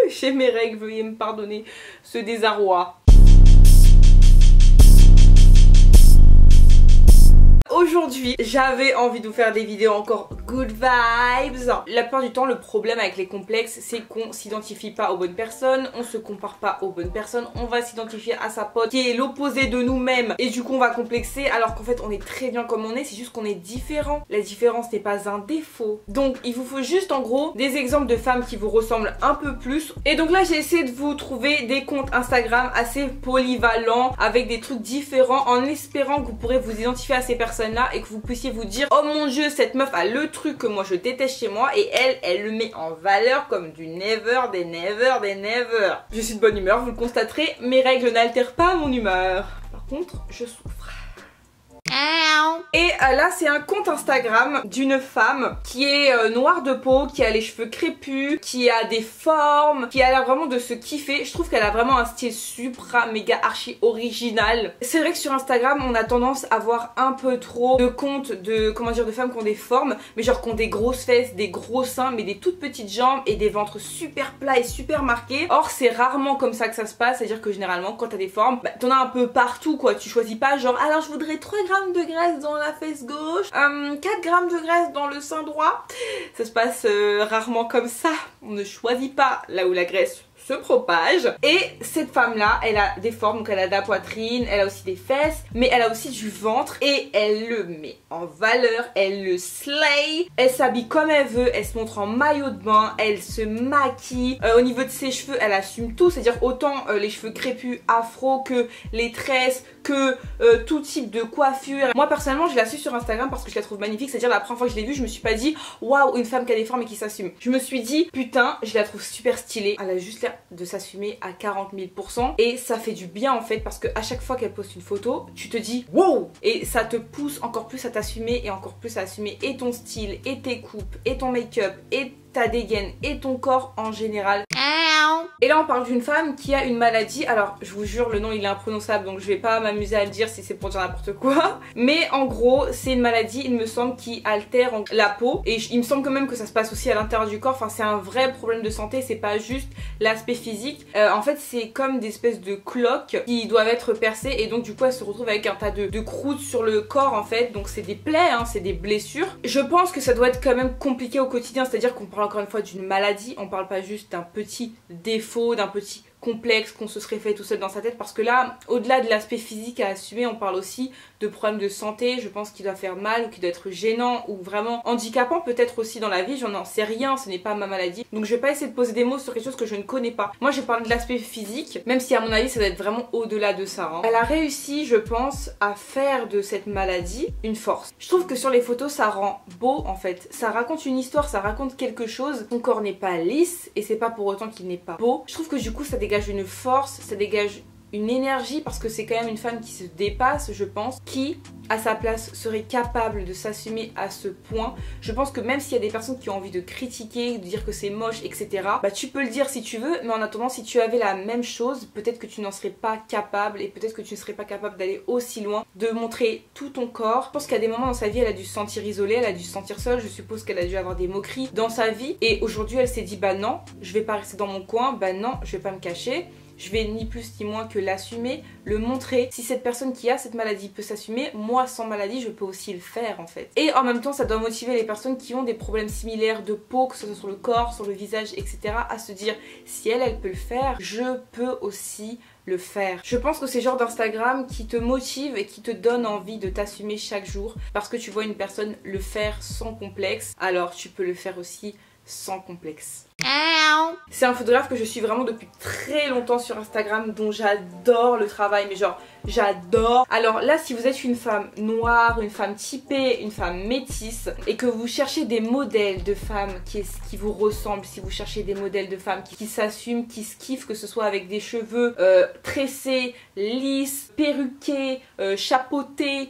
J'ai mes règles, veuillez me pardonner ce désarroi. Aujourd'hui, j'avais envie de vous faire des vidéos encore good vibes. La plupart du temps, le problème avec les complexes, c'est qu'on s'identifie pas aux bonnes personnes, on se compare pas aux bonnes personnes, on va s'identifier à sa pote qui est l'opposé de nous-mêmes et du coup on va complexer alors qu'en fait on est très bien comme on est, c'est juste qu'on est différent. La différence n'est pas un défaut. Donc il vous faut juste en gros des exemples de femmes qui vous ressemblent un peu plus. Et donc là j'ai essayé de vous trouver des comptes Instagram assez polyvalents avec des trucs différents en espérant que vous pourrez vous identifier à ces personnes là et que vous puissiez vous dire oh mon dieu, cette meuf a le truc que moi je déteste chez moi et elle le met en valeur comme du never des never des never. Je suis de bonne humeur, vous le constaterez, mes règles n'altèrent pas mon humeur. Par contre, je souffre. Et là c'est un compte Instagram d'une femme qui est noire de peau, qui a les cheveux crépus, qui a des formes, qui a l'air vraiment de se kiffer. Je trouve qu'elle a vraiment un style supra méga archi original. C'est vrai que sur Instagram on a tendance à voir un peu trop de comptes de, comment dire, de femmes qui ont des formes, mais genre qui ont des grosses fesses, des gros seins, mais des toutes petites jambes et des ventres super plats et super marqués. Or c'est rarement comme ça que ça se passe, c'est à dire que généralement quand t'as des formes, bah, t'en as un peu partout quoi. Tu choisis pas genre alors je voudrais 3 grammes de graisse dans la fesse gauche, 4 grammes de graisse dans le sein droit. Ça se passe rarement comme ça. On ne choisit pas là où la graisse se propage. Et cette femme là, elle a des formes, donc elle a de la poitrine, elle a aussi des fesses, mais elle a aussi du ventre et elle le met en valeur, elle le slay. Elle s'habille comme elle veut, elle se montre en maillot de bain, elle se maquille. Au niveau de ses cheveux, elle assume tout, c'est-à-dire autant les cheveux crépus afro que les tresses, que tout type de coiffure. Moi personnellement je la suis sur Instagram parce que je la trouve magnifique, c'est-à-dire la première fois que je l'ai vue je me suis pas dit waouh, une femme qui a des formes et qui s'assume. Je me suis dit putain, je la trouve super stylée, elle a juste l'air de s'assumer à 40 000% et ça fait du bien en fait parce que à chaque fois qu'elle poste une photo tu te dis wow, et ça te pousse encore plus à t'assumer et encore plus à assumer et ton style et tes coupes et ton make-up et ta dégaine et ton corps en général. Et là on parle d'une femme qui a une maladie, alors je vous jure le nom il est imprononçable donc je vais pas m'amuser à le dire si c'est pour dire n'importe quoi, mais en gros c'est une maladie il me semble qui altère la peau et il me semble quand même que ça se passe aussi à l'intérieur du corps, enfin c'est un vrai problème de santé, c'est pas juste l'aspect physique. En fait c'est comme des espèces de cloques qui doivent être percées et donc du coup elle se retrouve avec un tas de croûtes sur le corps en fait, donc c'est des plaies, hein, c'est des blessures. Je pense que ça doit être quand même compliqué au quotidien, c'est à dire qu'on parle encore une fois d'une maladie, on parle pas juste d'un petit défaut, d'un petit complexe qu'on se serait fait tout seul dans sa tête, parce que là au-delà de l'aspect physique à assumer on parle aussi de problèmes de santé, je pense qu'il doit faire mal ou qu'il doit être gênant ou vraiment handicapant peut-être aussi dans la vie, j'en sais rien, ce n'est pas ma maladie, donc je vais pas essayer de poser des mots sur quelque chose que je ne connais pas. Moi je parle de l'aspect physique, même si à mon avis ça doit être vraiment au-delà de ça, hein. Elle a réussi je pense à faire de cette maladie une force. Je trouve que sur les photos ça rend beau en fait, ça raconte une histoire, ça raconte quelque chose, son corps n'est pas lisse et c'est pas pour autant qu'il n'est pas beau. Je trouve que du coup ça dégage une force, ça dégage une énergie parce que c'est quand même une femme qui se dépasse je pense, qui à sa place serait capable de s'assumer à ce point. Je pense que même s'il y a des personnes qui ont envie de critiquer, de dire que c'est moche etc, bah tu peux le dire si tu veux, mais en attendant si tu avais la même chose peut-être que tu n'en serais pas capable et peut-être que tu ne serais pas capable d'aller aussi loin, de montrer tout ton corps. Je pense qu'à des moments dans sa vie elle a dû se sentir isolée, elle a dû se sentir seule, je suppose qu'elle a dû avoir des moqueries dans sa vie et aujourd'hui elle s'est dit bah non, je vais pas rester dans mon coin, bah non, je vais pas me cacher. Je vais ni plus ni moins que l'assumer, le montrer. Si cette personne qui a cette maladie peut s'assumer, moi sans maladie je peux aussi le faire en fait. Et en même temps ça doit motiver les personnes qui ont des problèmes similaires de peau, que ce soit sur le corps, sur le visage etc, à se dire si elle peut le faire, je peux aussi le faire. Je pense que c'est le genre d'Instagram qui te motive et qui te donne envie de t'assumer chaque jour parce que tu vois une personne le faire sans complexe, alors tu peux le faire aussi sans complexe. C'est un photographe que je suis vraiment depuis très longtemps sur Instagram, dont j'adore le travail, mais genre j'adore. Alors là si vous êtes une femme noire, une femme typée, une femme métisse et que vous cherchez des modèles de femmes qui vous ressemblent, si vous cherchez des modèles de femmes qui s'assument, qui se kiffent, que ce soit avec des cheveux tressés, lisses, perruqués, chapeautés,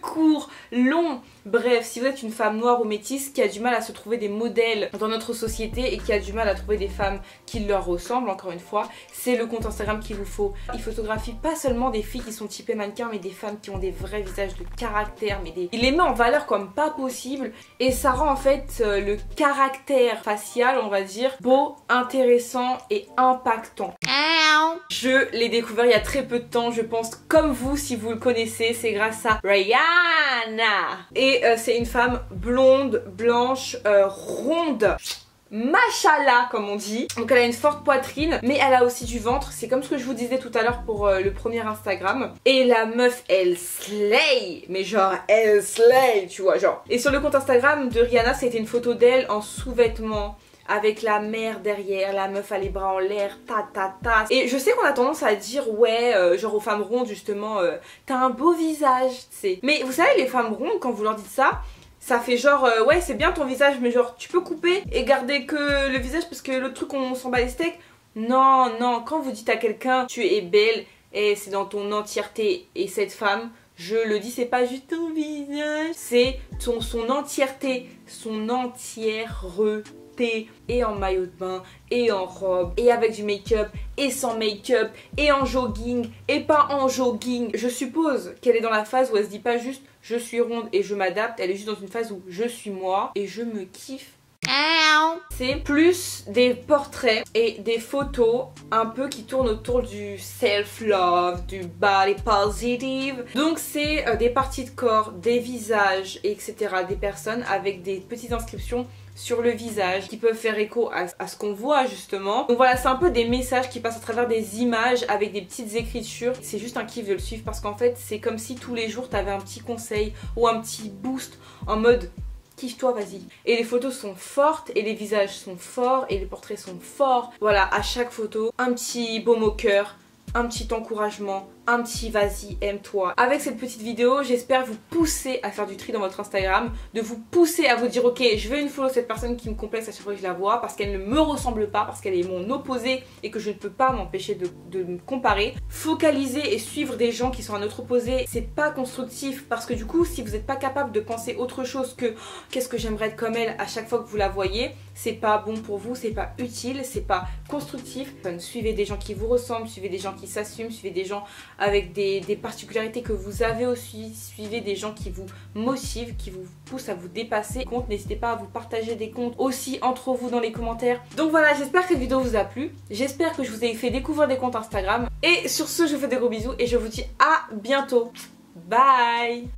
courts, longs, bref, si vous êtes une femme noire ou métisse qui a du mal à se trouver des modèles dans notre société et qui a du mal à trouver des femmes qui leur ressemblent, encore une fois, c'est le compte Instagram qu'il vous faut. Il photographie pas seulement des filles qui sont typées mannequins, mais des femmes qui ont des vrais visages de caractère, mais il les met en valeur comme pas possible, et ça rend en fait le caractère facial, on va dire, beau, intéressant et impactant. Je l'ai découvert il y a très peu de temps, je pense comme vous, si vous le connaissez, c'est grâce à Rihanna. Et c'est une femme blonde, blanche, ronde. Machallah comme on dit. Donc elle a une forte poitrine, mais elle a aussi du ventre. C'est comme ce que je vous disais tout à l'heure pour le premier Instagram. Et la meuf elle slay, mais genre elle slay, tu vois, genre. Et sur le compte Instagram de Rihanna, c'était une photo d'elle en sous-vêtements, avec la mer derrière, la meuf a les bras en l'air, ta ta ta. Et je sais qu'on a tendance à dire ouais, genre aux femmes rondes justement, t'as un beau visage, tu sais. Mais vous savez, les femmes rondes, quand vous leur dites ça, ça fait genre ouais c'est bien ton visage, mais genre tu peux couper et garder que le visage parce que l'autre truc on s'en bat les steaks. Non, non, quand vous dites à quelqu'un tu es belle et c'est dans ton entièreté, et cette femme, je le dis, c'est pas juste ton visage, c'est son entièreté, son entièreté. Et en maillot de bain, et en robe, et avec du make-up, et sans make-up, et en jogging, et pas en jogging. Je suppose qu'elle est dans la phase où elle se dit pas juste je suis ronde et je m'adapte, elle est juste dans une phase où je suis moi et je me kiffe. C'est plus des portraits et des photos un peu qui tournent autour du self-love, du body positive. Donc c'est des parties de corps, des visages, etc. des personnes avec des petites inscriptions sur le visage qui peuvent faire écho à ce qu'on voit justement. Donc voilà, c'est un peu des messages qui passent à travers des images avec des petites écritures. C'est juste un kiff de le suivre parce qu'en fait c'est comme si tous les jours t'avais un petit conseil ou un petit boost en mode kiffe-toi, vas-y. Et les photos sont fortes, et les visages sont forts, et les portraits sont forts. Voilà, à chaque photo, un petit baume au cœur, un petit encouragement, un petit vas-y, aime-toi. Avec cette petite vidéo, j'espère vous pousser à faire du tri dans votre Instagram, de vous pousser à vous dire ok, je vais une follow cette personne qui me complexe à chaque fois que je la vois parce qu'elle ne me ressemble pas, parce qu'elle est mon opposé et que je ne peux pas m'empêcher de me comparer. Focaliser et suivre des gens qui sont à notre opposé, c'est pas constructif parce que du coup, si vous n'êtes pas capable de penser autre chose que qu'est-ce que j'aimerais être comme elle à chaque fois que vous la voyez, c'est pas bon pour vous, c'est pas utile, c'est pas constructif. Suivez des gens qui vous ressemblent, suivez des gens qui s'assument, suivez des gens avec des particularités que vous avez aussi, suivez des gens qui vous motivent, qui vous poussent à vous dépasser. N'hésitez pas à vous partager des comptes aussi entre vous dans les commentaires. Donc voilà, j'espère que cette vidéo vous a plu, j'espère que je vous ai fait découvrir des comptes Instagram, et sur ce je vous fais des gros bisous et je vous dis à bientôt. Bye.